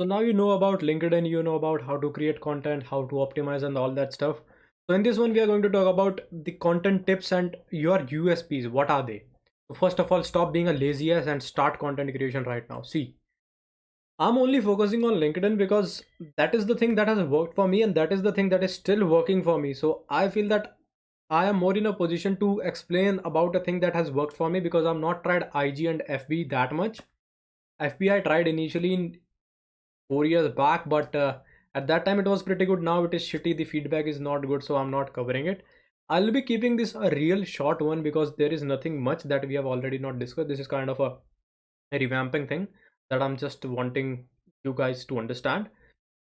So now you know about LinkedIn, you know about how to create content, how to optimize and all that stuff. So in this one, we are going to talk about the content tips and your USPs. What are they? So first of all, stop being a lazy ass and start content creation right now. See, I'm only focusing on LinkedIn because that is the thing that has worked for me and that is the thing that is still working for me. So I feel that I am more in a position to explain about a thing that has worked for me because I've not tried IG and FB that much. FB I tried initially in 4 years back, but at that time it was pretty good. Now it is shitty. The feedback is not good, so I'm not covering it. I'll be keeping this a real short one because there is nothing much that we have already not discussed. This is kind of a revamping thing that I'm just wanting you guys to understand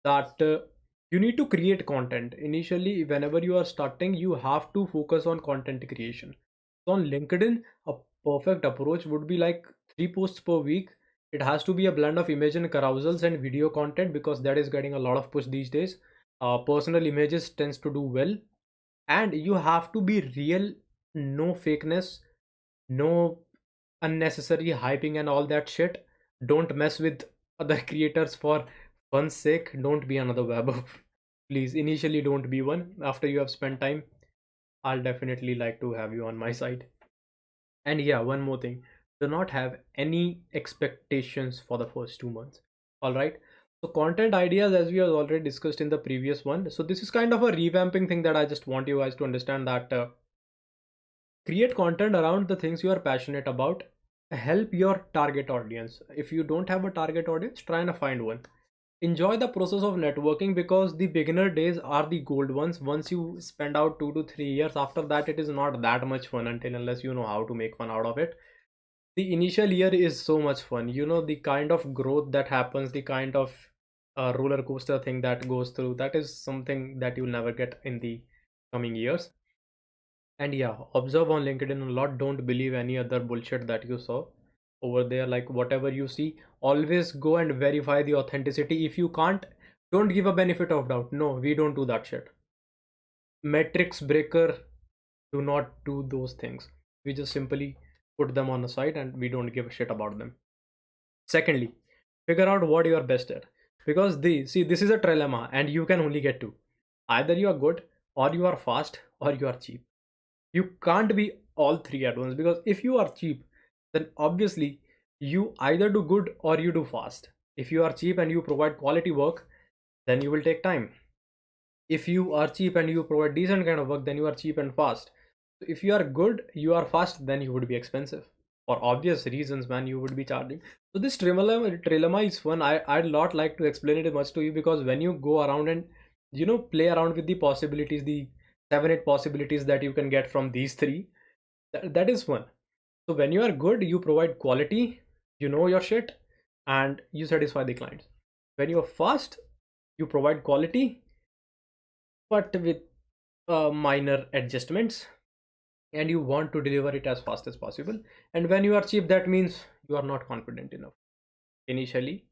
that you need to create content. Initially, whenever you are starting, you have to focus on content creation. So on LinkedIn, a perfect approach would be like 3 posts per week. It has to be a blend of image and carousels and video content because that is getting a lot of push these days. Personal images tends to do well, and you have to be real, no fakeness, no unnecessary hyping and all that shit. Don't mess with other creators for fun's sake. Don't be another webber. Please, initially don't be one. After you have spent time, I'll definitely like to have you on my side. And yeah, one more thing. Do not have any expectations for the first 2 months. All right. So content ideas, as we have already discussed in the previous one. So this is kind of a revamping thing that I just want you guys to understand that create content around the things you are passionate about. Help your target audience. If you don't have a target audience, try and find one. Enjoy the process of networking because the beginner days are the gold ones. Once you spend out 2 to 3 years, after that it is not that much fun until unless you know how to make fun out of it. The initial year is so much fun. You know, the kind of growth that happens, the kind of roller coaster thing that goes through, that is something that you'll never get in the coming years. And yeah, observe on LinkedIn a lot. Don't believe any other bullshit that you saw over there. Like whatever you see, always go and verify the authenticity. If you can't, don't give a benefit of doubt. No, we don't do that shit. Metrics breaker, do not do those things. We just simply put them on the side and we don't give a shit about them. Secondly, figure out what you are best at. Because this is a trilemma and you can only get two. Either you are good, or you are fast, or you are cheap. You can't be all three at once because if you are cheap, then obviously you either do good or you do fast. If you are cheap and you provide quality work, then you will take time. If you are cheap and you provide decent kind of work, then you are cheap and fast. So if you are good, you are fast, then you would be expensive. For obvious reasons, man, you would be charging. So this trilemma is fun. I'd not like to explain it much to you because when you go around and play around with the possibilities, the 7 8 possibilities that you can get from these three, that is fun. So when you are good, you provide quality, you know your shit, and you satisfy the clients. When you are fast, you provide quality, but with minor adjustments, and you want to deliver it as fast as possible. And when you are cheap, that means you are not confident enough initially.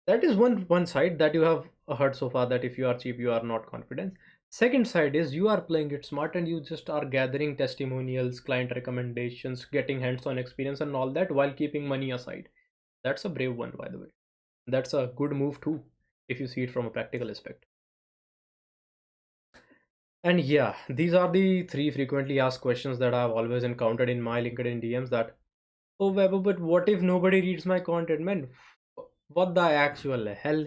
That is one side that you have heard so far, that if you are cheap you are not confident. Second side is you are playing it smart and you just are gathering testimonials, client recommendations, getting hands-on experience and all that while keeping money aside. That's a brave one, by the way. That's a good move too, if you see it from a practical aspect. And yeah, these are the three frequently asked questions that I've always encountered in my LinkedIn DMs. That, oh Weber, but what if nobody reads my content, man? What the actual hell?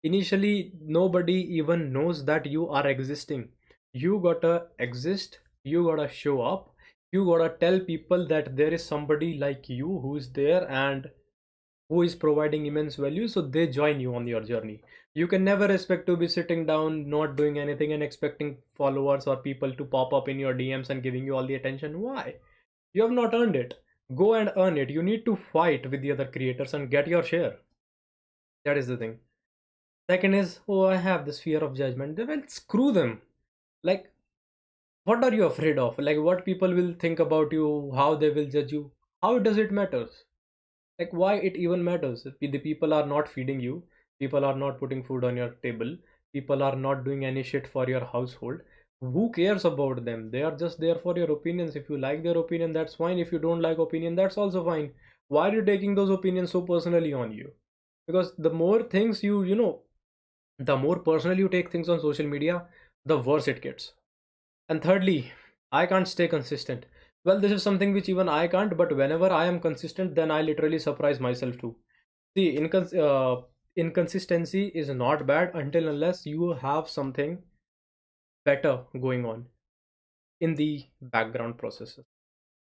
Initially, nobody even knows that you are existing. You gotta exist, you gotta show up, you gotta tell people that there is somebody like you who is there and who is providing immense value, so they join you on your journey. You can never expect to be sitting down not doing anything and expecting followers or people to pop up in your DMs and giving you all the attention. Why? You have not earned it. Go and earn it. You need to fight with the other creators and get your share. That is the thing. Second is, oh, I have this fear of judgment. Well, screw them. Like, what are you afraid of? Like, what people will think about you, how they will judge you. How does it matter? Like, why it even matters? If the people are not feeding you, people are not putting food on your table, people are not doing any shit for your household. Who cares about them? They are just there for your opinions. If you like their opinion, that's fine. If you don't like opinion, that's also fine. Why are you taking those opinions so personally on you? because the more things the more personal you take things on social media, the worse it gets. And thirdly, I can't stay consistent. Well, this is something which even I can't, but whenever I am consistent, then I literally surprise myself too. See, inconsistency is not bad until unless you have something better going on in the background processes.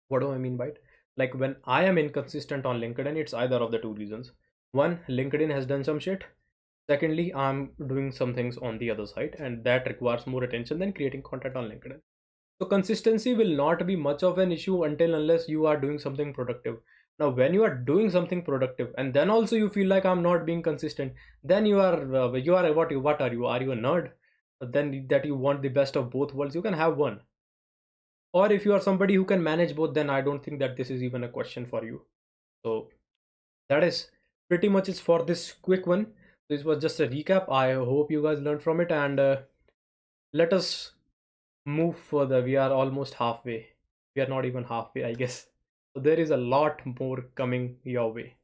What do I mean by it? Like when I am inconsistent on LinkedIn, it's either of the two reasons. One, LinkedIn has done some shit. Secondly, I'm doing some things on the other side, and that requires more attention than creating content on LinkedIn. So consistency will not be much of an issue until unless you are doing something productive. Now, when you are doing something productive, and then also you feel like I'm not being consistent, then you are what are you? Are you a nerd? Then that you want the best of both worlds, you can have one. Or if you are somebody who can manage both, then I don't think that this is even a question for you. So that is pretty much it for this quick one. This was just a recap. I hope you guys learned from it, and let us move further. We are almost halfway. We are not even halfway, I guess. So there is a lot more coming your way.